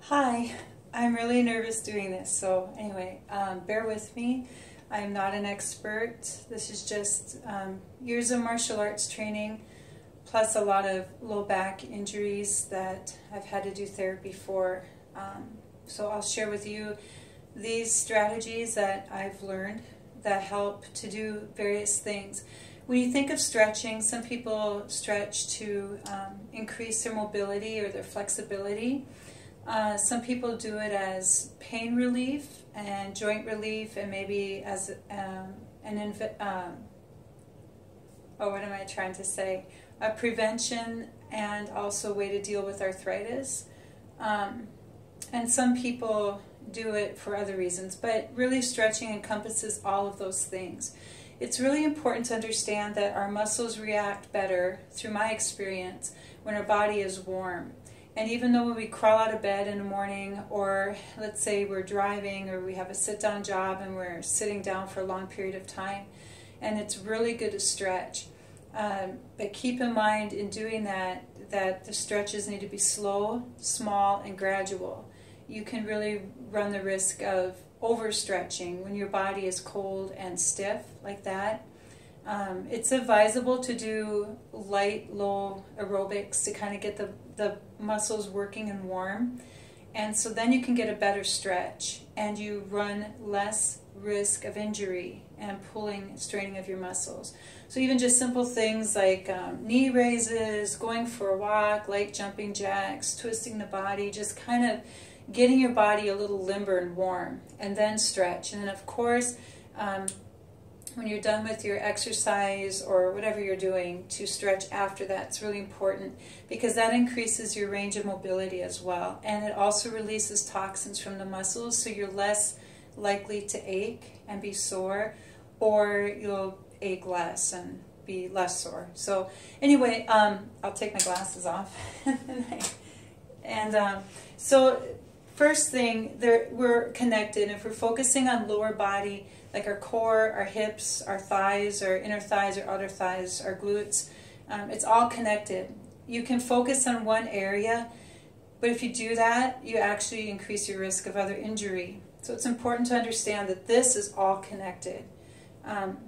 Hi, I'm really nervous doing this, so anyway, bear with me. I'm not an expert. This is just years of martial arts training, plus a lot of low back injuries that I've had to do therapy for. So I'll share with you these strategies that I've learned that help to do various things. When you think of stretching, some people stretch to increase their mobility or their flexibility. Some people do it as pain relief and joint relief, and maybe as a prevention and also a way to deal with arthritis. And some people do it for other reasons, but really stretching encompasses all of those things. It's really important to understand that our muscles react better, through my experience, when our body is warm. And even though when we crawl out of bed in the morning, or let's say we're driving or we have a sit-down job and we're sitting down for a long period of time, and it's really good to stretch. But keep in mind in doing that the stretches need to be slow, small, and gradual. You can really run the risk of overstretching when your body is cold and stiff like that. It's advisable to do light, low aerobics to kind of get the muscles working and warm. And so then you can get a better stretch and you run less risk of injury and pulling, straining of your muscles. So even just simple things like knee raises, going for a walk, light jumping jacks, twisting the body, just kind of getting your body a little limber and warm, and then stretch. And then of course, when you're done with your exercise or whatever you're doing, to stretch after that. It's really important because that increases your range of mobility as well. And it also releases toxins from the muscles, so you're less likely to ache and be sore, or you'll ache less and be less sore. So anyway, I'll take my glasses off. So first thing, we're connected. If we're focusing on lower body, like our core, our hips, our thighs, our inner thighs, our outer thighs, our glutes, it's all connected. You can focus on one area, but if you do that, you actually increase your risk of other injury. So it's important to understand that this is all connected.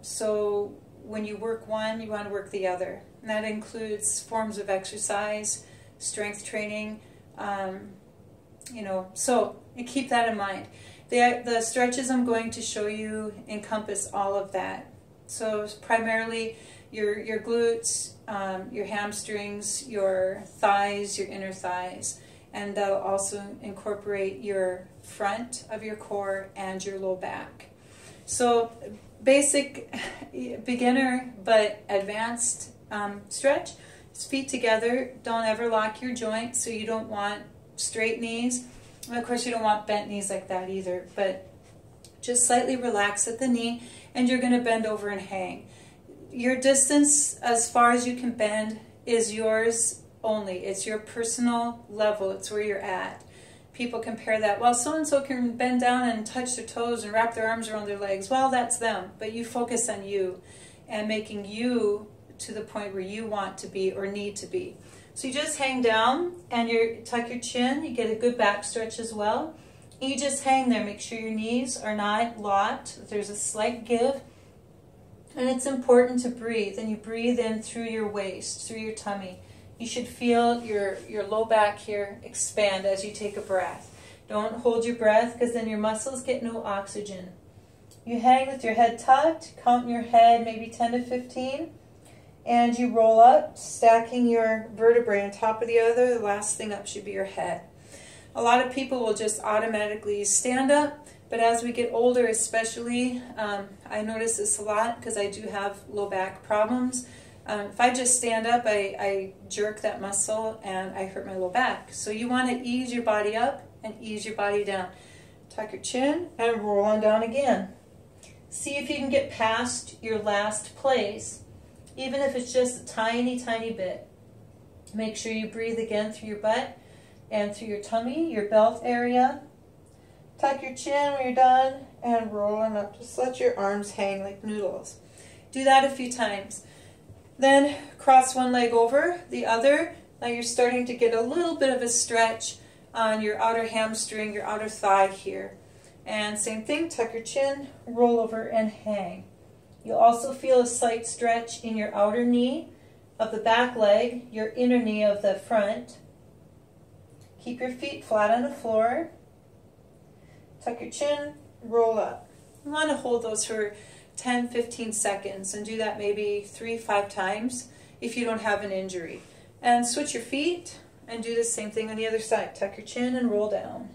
So when you work one, you want to work the other. And that includes forms of exercise, strength training, so keep that in mind. The stretches I'm going to show you encompass all of that. So primarily your glutes, your hamstrings, your thighs, your inner thighs, and they'll also incorporate your front of your core and your low back. So basic beginner but advanced stretch. Feet together. Don't ever lock your joints, so you don't want straight knees. And of course you don't want bent knees like that either, but just slightly relax at the knee, and you're going to bend over and hang. Your distance as far as you can bend is yours only. It's your personal level. It's where you're at. People compare that, well, so-and-so can bend down and touch their toes and wrap their arms around their legs. Well, that's them, but you focus on you and making you to the point where you want to be or need to be. So you just hang down and you tuck your chin. You get a good back stretch as well. And you just hang there. Make sure your knees are not locked. There's a slight give. And it's important to breathe. And you breathe in through your waist, through your tummy. You should feel your low back here expand as you take a breath. Don't hold your breath, because then your muscles get no oxygen. You hang with your head tucked, counting your head maybe 10 to 15. And you roll up, stacking your vertebrae on top of the other. The last thing up should be your head. A lot of people will just automatically stand up, but as we get older especially, I notice this a lot because I do have low back problems. If I just stand up, I jerk that muscle and I hurt my low back. So you want to ease your body up and ease your body down. Tuck your chin and roll on down again. See if you can get past your last place. Even if it's just a tiny, tiny bit. Make sure you breathe again through your butt and through your tummy, your belt area. Tuck your chin when you're done and roll on up. Just let your arms hang like noodles. Do that a few times. Then cross one leg over the other. Now you're starting to get a little bit of a stretch on your outer hamstring, your outer thigh here. And same thing, tuck your chin, roll over and hang. You'll also feel a slight stretch in your outer knee of the back leg, your inner knee of the front. Keep your feet flat on the floor. Tuck your chin, roll up. You want to hold those for 10-15 seconds and do that maybe 3-5 times if you don't have an injury. And switch your feet and do the same thing on the other side. Tuck your chin and roll down.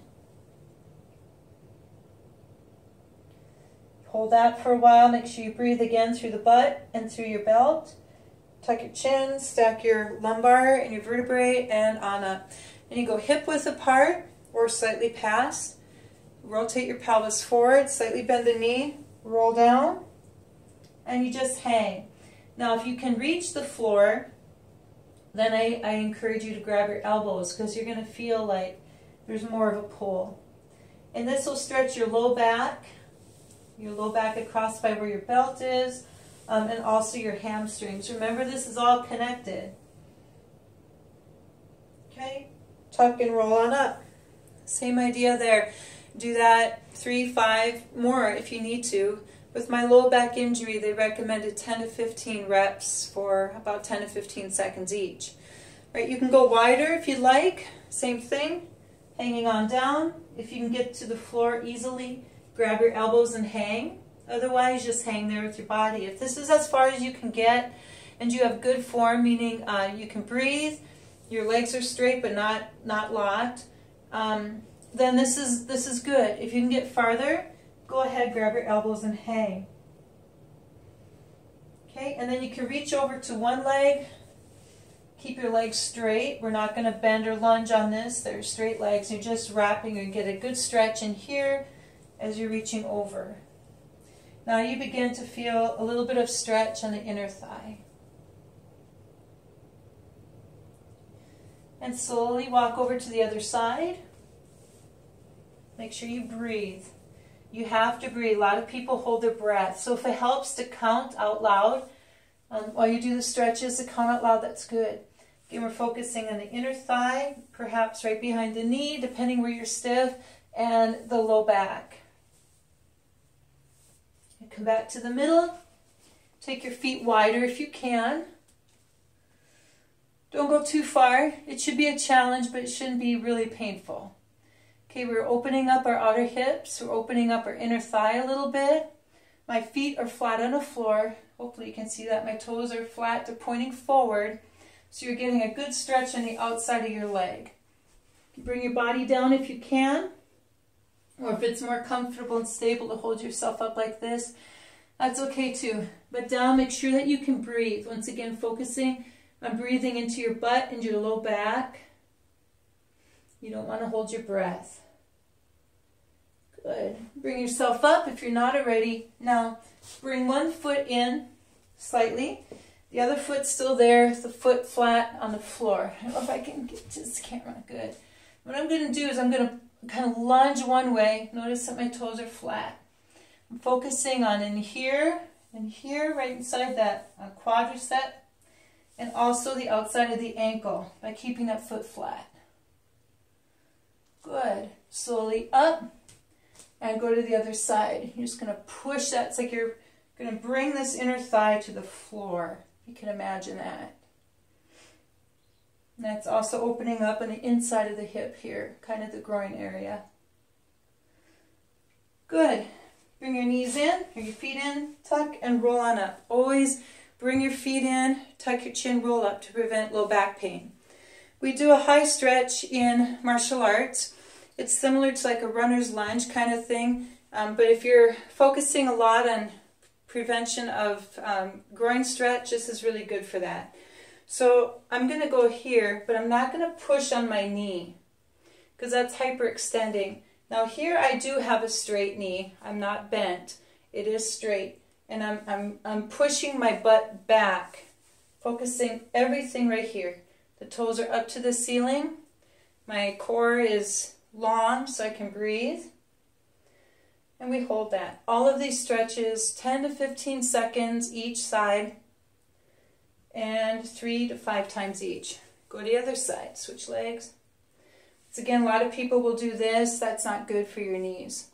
Hold that for a while. Make sure you breathe again through the butt and through your belt. Tuck your chin, stack your lumbar and your vertebrae, and on up. And you go hip width apart or slightly past. Rotate your pelvis forward, slightly bend the knee, roll down, and you just hang. Now if you can reach the floor, then I encourage you to grab your elbows because you're going to feel like there's more of a pull. And this will stretch your low back across by where your belt is, and also your hamstrings. Remember, this is all connected. Okay, tuck and roll on up. Same idea there. Do that 3-5 more if you need to. With my low back injury, they recommended 10 to 15 reps for about 10 to 15 seconds each. Right, you can go wider if you'd like. Same thing, hanging on down. If you can get to the floor easily, grab your elbows and hang. Otherwise, just hang there with your body. If this is as far as you can get and you have good form, meaning you can breathe, your legs are straight but not locked, then this is good. If you can get farther, go ahead, grab your elbows and hang. Okay, and then you can reach over to one leg. Keep your legs straight. We're not going to bend or lunge on this. They're straight legs. You're just wrapping and get a good stretch in here as you're reaching over. Now you begin to feel a little bit of stretch on the inner thigh. And slowly walk over to the other side. Make sure you breathe. You have to breathe. A lot of people hold their breath. So if it helps to count out loud while you do the stretches, to count out loud, that's good. Again, we're focusing on the inner thigh, perhaps right behind the knee, depending where you're stiff, and the low back. And come back to the middle. Take your feet wider if you can. Don't go too far. It should be a challenge, but it shouldn't be really painful. Okay, we're opening up our outer hips. We're opening up our inner thigh a little bit. My feet are flat on the floor. Hopefully you can see that. My toes are flat. They're pointing forward. So you're getting a good stretch on the outside of your leg. Bring your body down if you can. Or if it's more comfortable and stable to hold yourself up like this, that's okay too. But down, make sure that you can breathe. Once again, focusing on breathing into your butt and your low back. You don't want to hold your breath. Good. Bring yourself up if you're not already. Now, bring one foot in slightly. The other foot's still there, the foot flat on the floor. I don't know if I can get to this camera. Good. What I'm going to do is I'm going to kind of lunge one way. Notice that my toes are flat. I'm focusing on in here and here, right inside that quadricep, and also the outside of the ankle by keeping that foot flat. Good. Slowly up and go to the other side. You're just going to push that. It's like you're going to bring this inner thigh to the floor. You can imagine that. And that's also opening up on the inside of the hip here, kind of the groin area. Good. Bring your knees in, or your feet in, tuck and roll on up. Always bring your feet in, tuck your chin, roll up to prevent low back pain. We do a high stretch in martial arts. It's similar to like a runner's lunge kind of thing, but if you're focusing a lot on prevention of groin stretch, this is really good for that. So I'm going to go here, but I'm not going to push on my knee because that's hyperextending. Now here I do have a straight knee. I'm not bent. It is straight. And I'm pushing my butt back, focusing everything right here. The toes are up to the ceiling. My core is long so I can breathe. And we hold that. All of these stretches, 10 to 15 seconds each side, and 3 to 5 times each. Go to the other side. Switch legs. So again, a lot of people will do this. That's not good for your knees.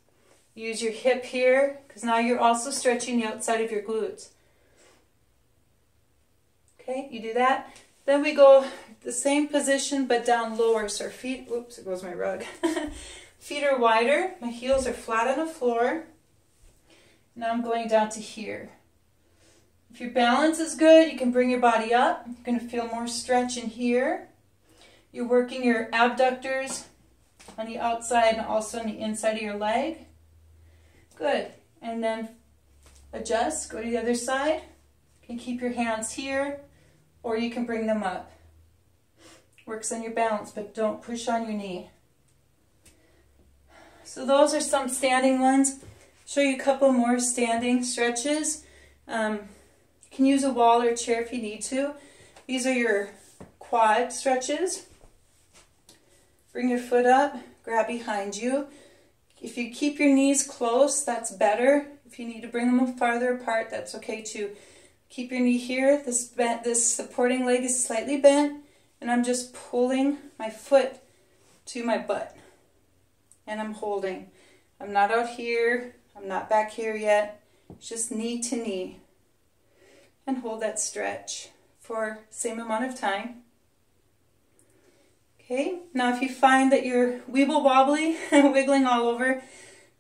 Use your hip here, because now you're also stretching the outside of your glutes. Okay, you do that. Then we go the same position, but down lower. So our feet, oops, there goes my rug. Feet are wider. My heels are flat on the floor. Now I'm going down to here. If your balance is good, you can bring your body up. You're going to feel more stretch in here. You're working your abductors on the outside and also on the inside of your leg. Good. And then adjust, go to the other side. You can keep your hands here, or you can bring them up. Works on your balance, but don't push on your knee. So those are some standing ones. Show you a couple more standing stretches. You can use a wall or a chair if you need to. These are your quad stretches. Bring your foot up, grab behind you. If you keep your knees close, that's better. If you need to bring them farther apart, that's okay too. Keep your knee here. This supporting leg is slightly bent, and I'm just pulling my foot to my butt. And I'm holding. I'm not out here. I'm not back here yet. It's just knee to knee. And hold that stretch for the same amount of time. Okay, now if you find that you're weeble wobbly, wiggling all over,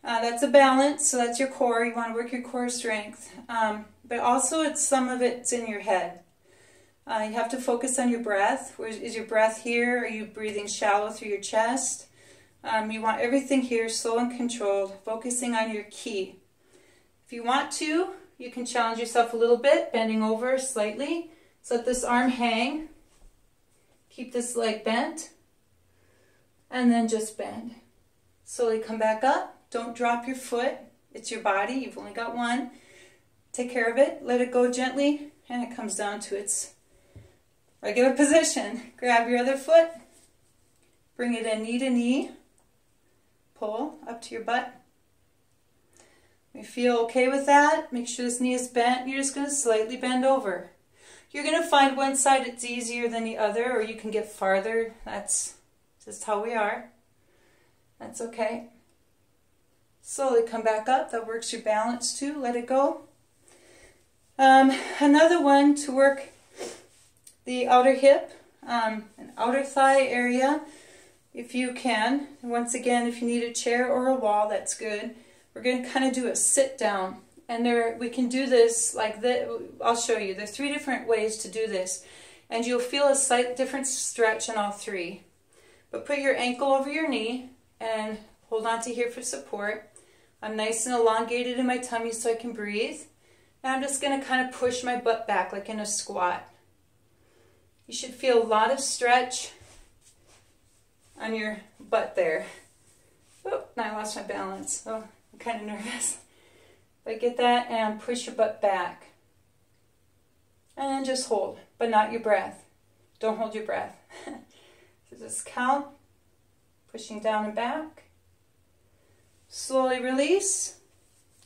that's a balance, so that's your core. You want to work your core strength. But also some of it's in your head. You have to focus on your breath. Is your breath here? Are you breathing shallow through your chest? You want everything here slow and controlled, focusing on your ki. If you want to, you can challenge yourself a little bit, bending over slightly. So let this arm hang. Keep this leg bent. And then just bend. Slowly come back up. Don't drop your foot. It's your body. You've only got one. Take care of it. Let it go gently. And it comes down to its regular position. Grab your other foot. Bring it in knee to knee. Pull up to your butt. You feel okay with that? Make sure this knee is bent. You're just going to slightly bend over. You're going to find one side it's easier than the other, or you can get farther. That's just how we are. That's okay. Slowly come back up. That works your balance too. Let it go. Another one to work the outer hip and outer thigh area, if you can. Once again, if you need a chair or a wall, that's good. We're going to kind of do a sit down. And we can do this like this. I'll show you. There are 3 different ways to do this. And you'll feel a slight different stretch in all 3. But put your ankle over your knee and hold on to here for support. I'm nice and elongated in my tummy so I can breathe. And I'm just going to kind of push my butt back like in a squat. You should feel a lot of stretch on your butt there. Oh, now I lost my balance. Oh, I'm kind of nervous. But get that and push your butt back. And then just hold, but not your breath. Don't hold your breath. So just count, pushing down and back. Slowly release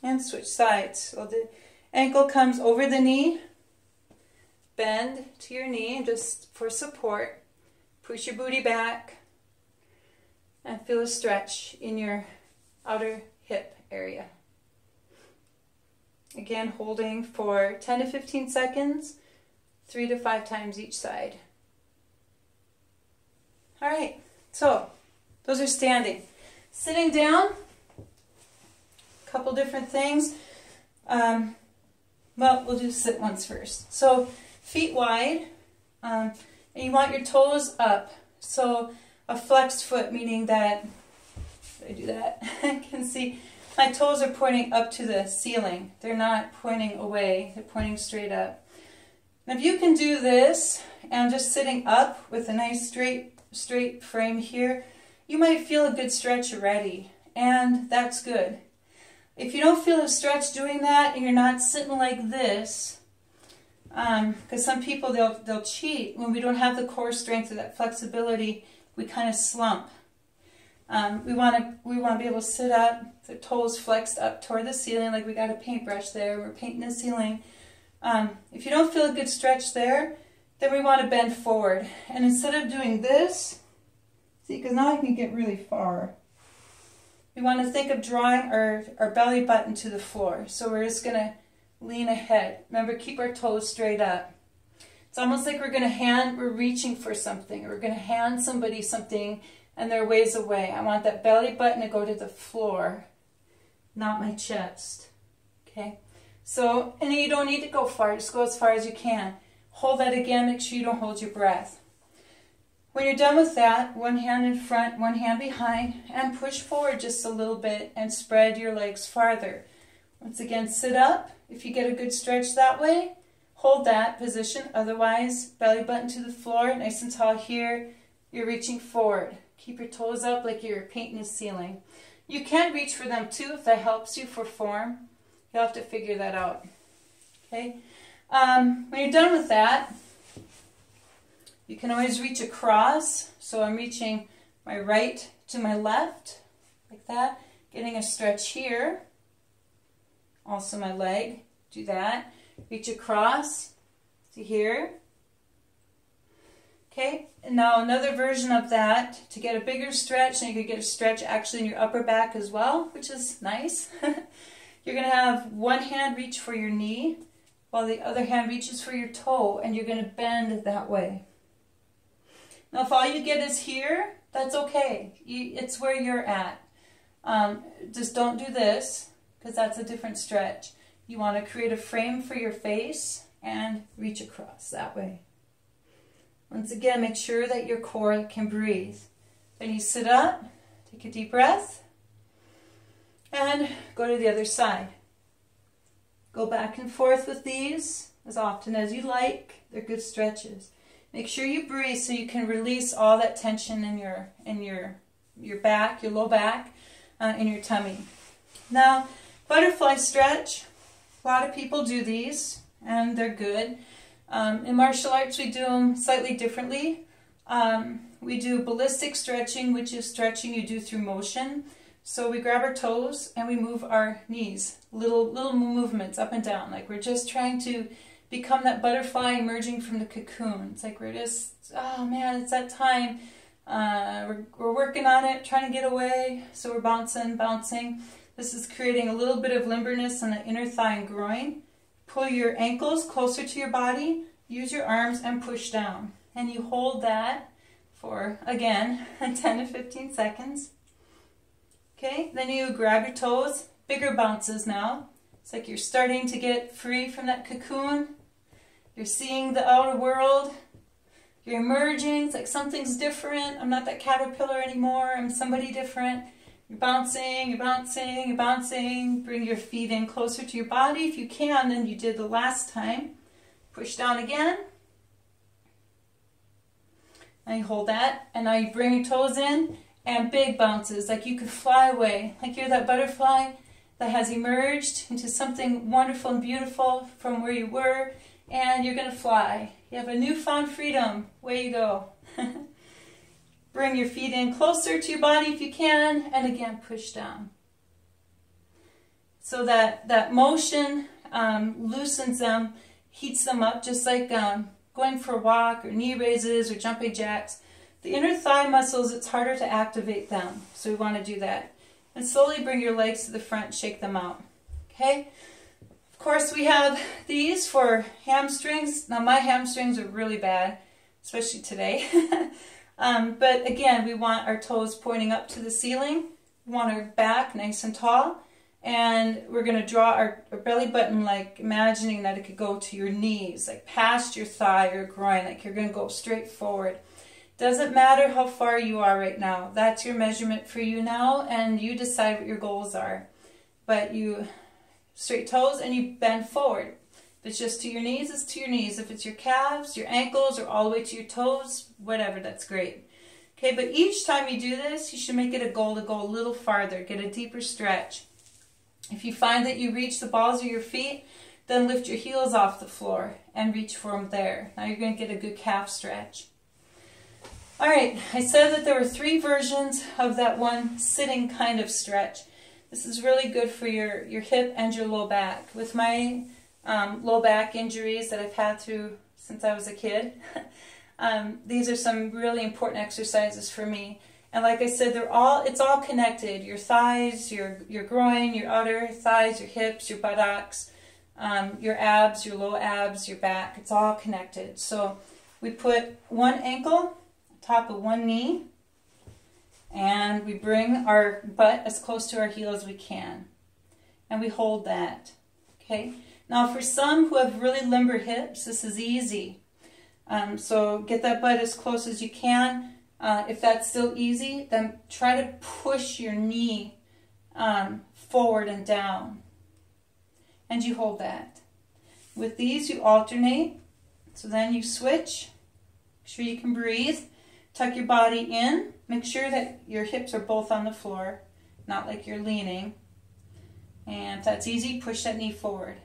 and switch sides. So the ankle comes over the knee. Bend to your knee just for support. Push your booty back and feel a stretch in your outer hip area. Again, holding for 10 to 15 seconds, 3 to 5 times each side. All right, so those are standing. Sitting down, a couple different things. Well, we'll do sit ones first. So feet wide, and you want your toes up. So a flexed foot, meaning that, if I do that, I can see my toes are pointing up to the ceiling. They're not pointing away, they're pointing straight up. Now if you can do this, and just sitting up with a nice straight frame here, you might feel a good stretch already, and that's good. If you don't feel a stretch doing that, and you're not sitting like this, because some people, they'll cheat. When we don't have the core strength or that flexibility, we kind of slump. We want to be able to sit up, the toes flexed up toward the ceiling, like we got a paintbrush there. We're painting the ceiling. If you don't feel a good stretch there, then we want to bend forward. And instead of doing this, See, because now I can get really far. We want to think of drawing our belly button to the floor. So we're just going to lean ahead. Remember, keep our toes straight up. It's almost like we're reaching for something. Or we're going to hand somebody something and they're ways away. I want that belly button to go to the floor, not my chest. Okay? So, and you don't need to go far. Just go as far as you can. Hold that again. Make sure you don't hold your breath. When you're done with that, one hand in front, one hand behind, and push forward just a little bit and spread your legs farther. Once again, sit up. If you get a good stretch that way, hold that position. Otherwise, belly button to the floor, nice and tall here. You're reaching forward. Keep your toes up like you're painting a ceiling. You can reach for them too if that helps you for form. You'll have to figure that out. Okay? When you're done with that, you can always reach across. So I'm reaching my right to my left, like that. Getting a stretch here. Also my leg. Do that. Reach across to here. Okay, and now another version of that to get a bigger stretch, and you could get a stretch actually in your upper back as well, which is nice. You're going to have one hand reach for your knee, while the other hand reaches for your toe, and you're going to bend that way. Now if all you get is here, that's okay. It's where you're at. Just don't do this, because that's a different stretch. You want to create a frame for your face and reach across that way. Once again, make sure that your core can breathe. Then you sit up, take a deep breath, and go to the other side. Go back and forth with these as often as you like. They're good stretches. Make sure you breathe so you can release all that tension in your back, your low back, in your tummy. Now, butterfly stretch. A lot of people do these, and they're good. In martial arts, we do them slightly differently. We do ballistic stretching, which is stretching you do through motion. So we grab our toes and we move our knees, little movements up and down, like we're just trying to become that butterfly emerging from the cocoon. It's like we're just, oh man, it's that time. We're working on it, trying to get away. So we're bouncing. This is creating a little bit of limberness on the inner thigh and groin. Pull your ankles closer to your body, use your arms and push down. And you hold that for, again, 10 to 15 seconds. Okay, then you grab your toes, bigger bounces now. It's like you're starting to get free from that cocoon. You're seeing the outer world. You're emerging. It's like something's different. I'm not that caterpillar anymore. I'm somebody different. You're bouncing, you're bouncing, you're bouncing. Bring your feet in closer to your body if you can, than you did the last time. Push down again. And you hold that. And now you bring your toes in and big bounces, like you could fly away. Like you're that butterfly that has emerged into something wonderful and beautiful from where you were, and you're going to fly. You have a newfound freedom. Way you go. Bring your feet in closer to your body if you can, and again push down. So that motion loosens them, heats them up, just like going for a walk or knee raises or jumping jacks. The inner thigh muscles, it's harder to activate them, so we want to do that. And slowly bring your legs to the front, shake them out. Okay? Of course, we have these for hamstrings. Now my hamstrings are really bad, especially today. But again, we want our toes pointing up to the ceiling. We want our back nice and tall. And we're going to draw our belly button, like imagining that it could go to your knees, like past your thigh or groin, like you're going to go straight forward. Doesn't matter how far you are right now. That's your measurement for you now, and you decide what your goals are. But you straight toes and you bend forward. If it's just to your knees, it's to your knees. If it's your calves, your ankles, or all the way to your toes, whatever, that's great. Okay, but each time you do this, you should make it a goal to go a little farther, get a deeper stretch. If you find that you reach the balls of your feet, then lift your heels off the floor and reach for them there. Now you're going to get a good calf stretch. All right, I said that there were 3 versions of that one sitting kind of stretch. This is really good for your hip and your low back. With my low back injuries that I've had through since I was a kid, these are some really important exercises for me. And like I said, it's all connected. Your thighs, your groin, your outer thighs, your hips, your buttocks, your abs, your low abs, your back. It's all connected. So we put one ankle on top of one knee, and we bring our butt as close to our heel as we can. And we hold that. Okay? Now for some who have really limber hips, this is easy. So get that butt as close as you can. If that's still easy, then try to push your knee forward and down. And you hold that. With these, you alternate. So then you switch. Make sure you can breathe. Tuck your body in. Make sure that your hips are both on the floor, not like you're leaning. And if that's easy, push that knee forward.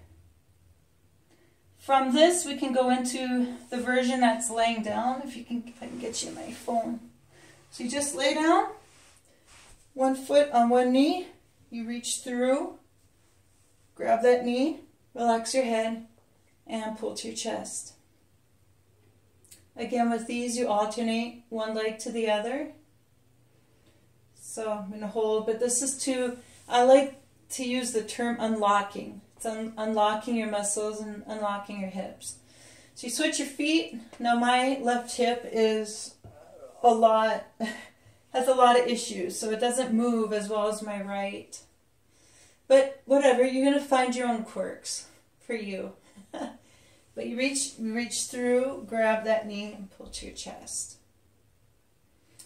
From this, we can go into the version that's laying down. If I can get you my phone. So you just lay down, one foot on one knee. You reach through, grab that knee, relax your head, and pull to your chest. Again, with these, you alternate one leg to the other. So I'm going to hold, but this is I like to use the term unlocking. It's unlocking your muscles and unlocking your hips. So you switch your feet. Now my left hip has a lot of issues, so it doesn't move as well as my right. But whatever, you're going to find your own quirks for you. But you reach through, grab that knee, and pull to your chest.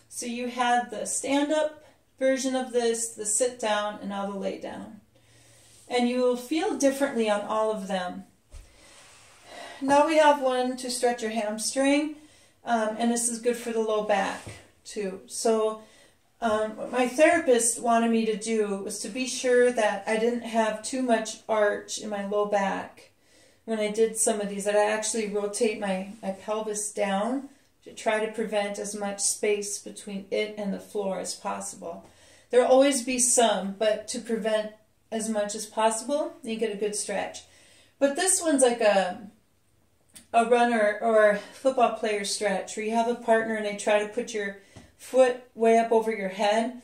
So you had the stand-up version of this, the sit down, and now the lay down. And you will feel differently on all of them. Now we have one to stretch your hamstring, and this is good for the low back too. So what my therapist wanted me to do was to be sure that I didn't have too much arch in my low back when I did some of these, that I actually rotate my pelvis down to try to prevent as much space between it and the floor as possible. There'll always be some, but to prevent as much as possible, you get a good stretch. But this one's like a runner or football player stretch, where you have a partner and they try to put your foot way up over your head.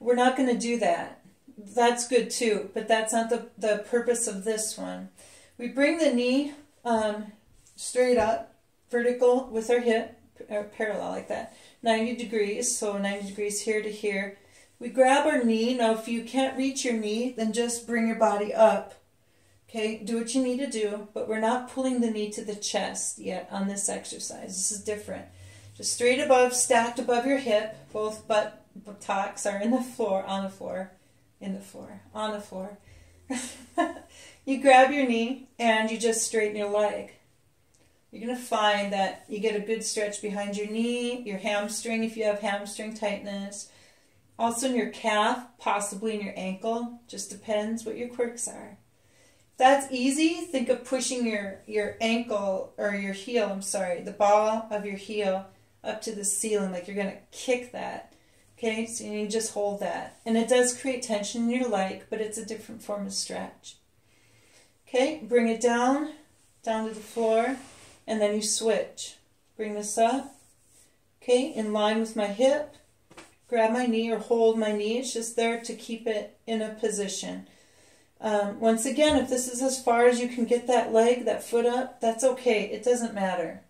We're not going to do that. That's good too, but that's not the purpose of this one. We bring the knee straight up, vertical with our hip, or parallel like that, 90 degrees, so 90 degrees here to here. We grab our knee. Now if you can't reach your knee, then just bring your body up. Okay, do what you need to do, but we're not pulling the knee to the chest yet on this exercise. This is different. Just straight above, stacked above your hip, both buttocks are in the floor, on the floor, in the floor, on the floor. You grab your knee and you just straighten your leg. You're going to find that you get a good stretch behind your knee, your hamstring if you have hamstring tightness, also in your calf, possibly in your ankle, just depends what your quirks are. If that's easy, think of pushing your ankle, or your heel, I'm sorry, the ball of your heel up to the ceiling, like you're going to kick that. Okay, so you just hold that. And it does create tension in your leg, but it's a different form of stretch. Okay, bring it down to the floor, and then you switch. Bring this up, okay, in line with my hip. Grab my knee or hold my knee. It's just there to keep it in a position. Once again, if this is as far as you can get that leg, that foot up, that's okay. It doesn't matter.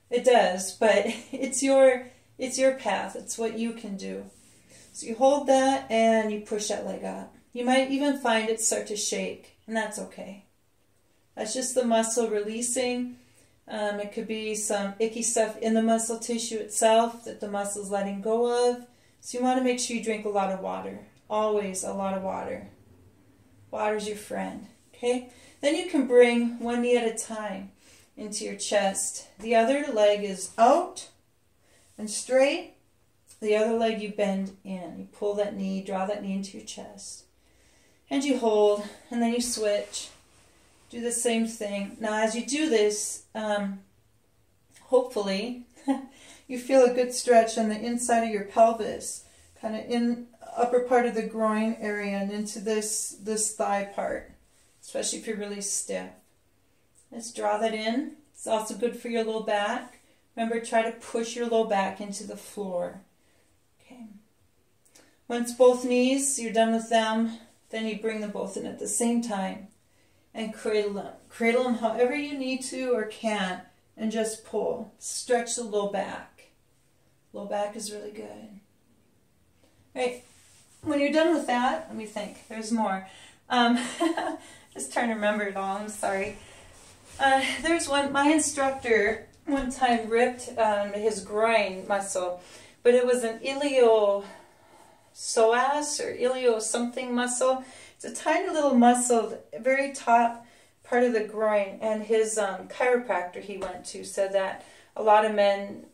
It does, but it's your path. It's what you can do. So you hold that and you push that leg up. You might even find it start to shake, and that's okay. That's just the muscle releasing. It could be some icky stuff in the muscle tissue itself that the muscle's letting go of. So you want to make sure you drink a lot of water. Always a lot of water. Water's your friend. Okay? Then you can bring one knee at a time into your chest. The other leg is out and straight. The other leg you bend in. You pull that knee, draw that knee into your chest. And you hold, and then you switch. Do the same thing. Now as you do this, hopefully you feel a good stretch on the inside of your pelvis, kind of in upper part of the groin area and into this thigh part, especially if you're really stiff. Let's draw that in. It's also good for your low back. Remember, try to push your low back into the floor. Okay. Once both knees, you're done with them, then you bring them both in at the same time and cradle them. Cradle them however you need to or can, and just pull. Stretch the low back. Low back is really good. All right, when you're done with that, let me think, there's more. Just trying to remember it all, I'm sorry. There's one, my instructor one time ripped his groin muscle, but it was an iliopsoas or ilio something muscle. It's a tiny little muscle, very top part of the groin, and his chiropractor he went to said that a lot of men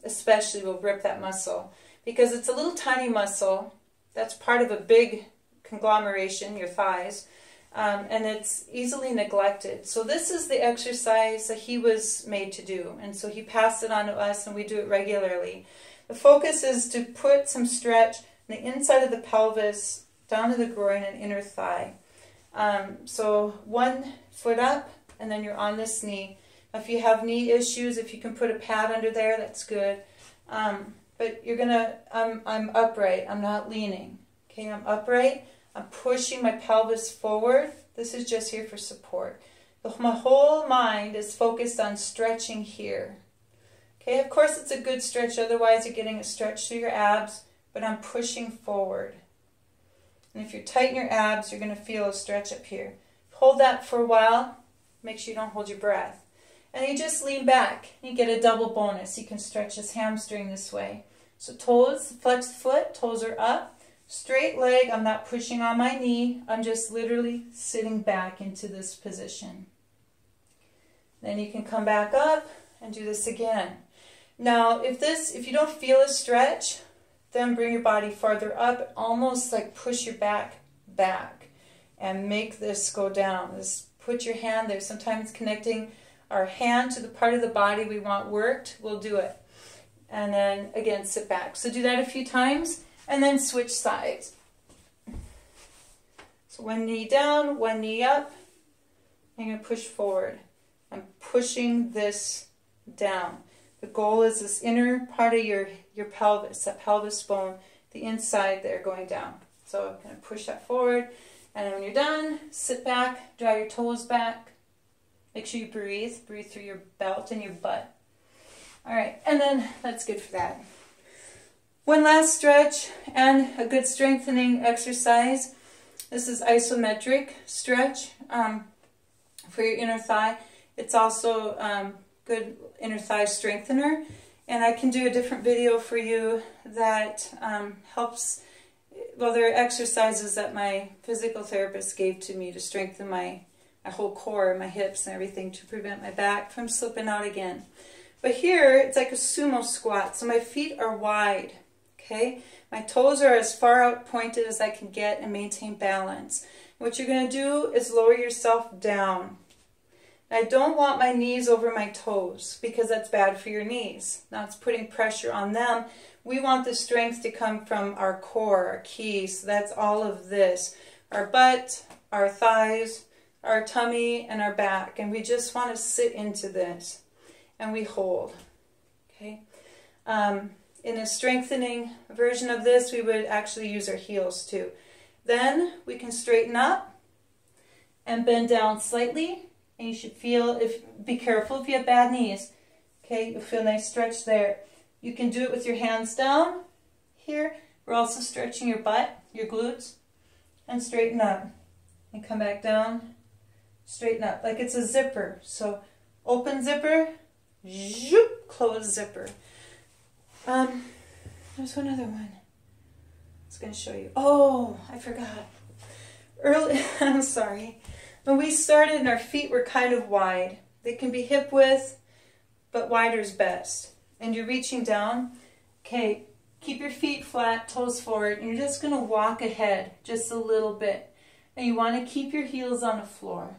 especially will rip that muscle because it's a little tiny muscle that's part of a big conglomeration, your thighs, and it's easily neglected. So this is the exercise that he was made to do, and so he passed it on to us, and we do it regularly. The focus is to put some stretch on the inside of the pelvis, down to the groin and inner thigh. So 1 foot up, and then you're on this knee. If you have knee issues, if you can put a pad under there, that's good. But you're gonna, I'm upright, I'm not leaning. Okay, I'm upright, I'm pushing my pelvis forward. This is just here for support. My whole mind is focused on stretching here. Okay, of course it's a good stretch, otherwise you're getting a stretch through your abs, but I'm pushing forward. And if you tighten your abs, you're going to feel a stretch up here. Hold that for a while. Make sure you don't hold your breath. And you just lean back. You get a double bonus. You can stretch this hamstring this way. So toes, flexed foot, toes are up. Straight leg, I'm not pushing on my knee. I'm just literally sitting back into this position. Then you can come back up and do this again. Now, if you don't feel a stretch, then bring your body farther up, almost like push your back and make this go down. Just put your hand there. Sometimes connecting our hand to the part of the body we want worked, we'll do it. And then again, sit back. So do that a few times and then switch sides. So one knee down, one knee up. I'm going to push forward. I'm pushing this down. The goal is this inner part of your pelvis, that pelvis bone, the inside there going down. So I'm going to push that forward, and then when you're done, sit back, draw your toes back. Make sure you breathe through your belt and your butt. All right, and then that's good for that. One last stretch and a good strengthening exercise. This is isometric stretch for your inner thigh. It's also good inner thigh strengthener, and I can do a different video for you that helps. Well, there are exercises that my physical therapist gave to me to strengthen my whole core, my hips and everything, to prevent my back from slipping out again. But here it's like a sumo squat, so my feet are wide. Okay, my toes are as far out pointed as I can get and maintain balance. What you're going to do is lower yourself down. I don't want my knees over my toes because that's bad for your knees. Now it's putting pressure on them. We want the strength to come from our core, our keys. So that's all of this. Our butt, our thighs, our tummy, and our back. And we just want to sit into this. And we hold. Okay. In a strengthening version of this, we would actually use our heels too. Then we can straighten up and bend down slightly. And you should feel, be careful if you have bad knees. Okay, you'll feel a nice stretch there. You can do it with your hands down here. We're also stretching your butt, your glutes, and straighten up. And come back down, straighten up, like it's a zipper. So open zipper, zoop, close zipper. There's one other one. I was going to show you. Oh, I forgot. I'm sorry. When we started, our feet were kind of wide. They can be hip width, but wider is best. And you're reaching down. Okay, keep your feet flat, toes forward, and you're just going to walk ahead just a little bit. And you want to keep your heels on the floor.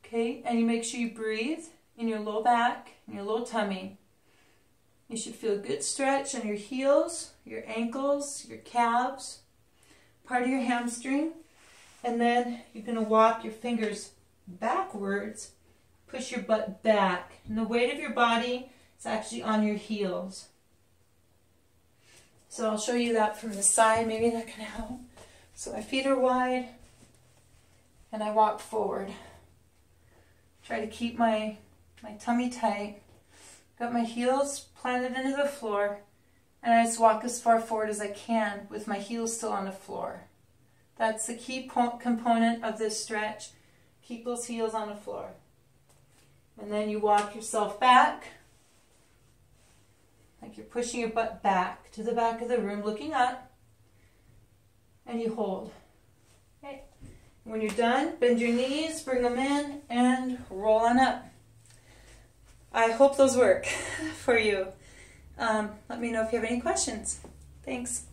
Okay, and you make sure you breathe in your low back and your low tummy. You should feel a good stretch on your heels, your ankles, your calves, part of your hamstring. And then you're going to walk your fingers backwards, push your butt back. And the weight of your body is actually on your heels. So I'll show you that from the side. Maybe that can help. So my feet are wide and I walk forward. Try to keep my tummy tight. Got my heels planted into the floor, and I just walk as far forward as I can with my heels still on the floor. That's the key component of this stretch. Keep those heels on the floor. And then you walk yourself back, like you're pushing your butt back to the back of the room, looking up, and you hold. Okay. When you're done, bend your knees, bring them in, and roll on up. I hope those work for you. Let me know if you have any questions. Thanks.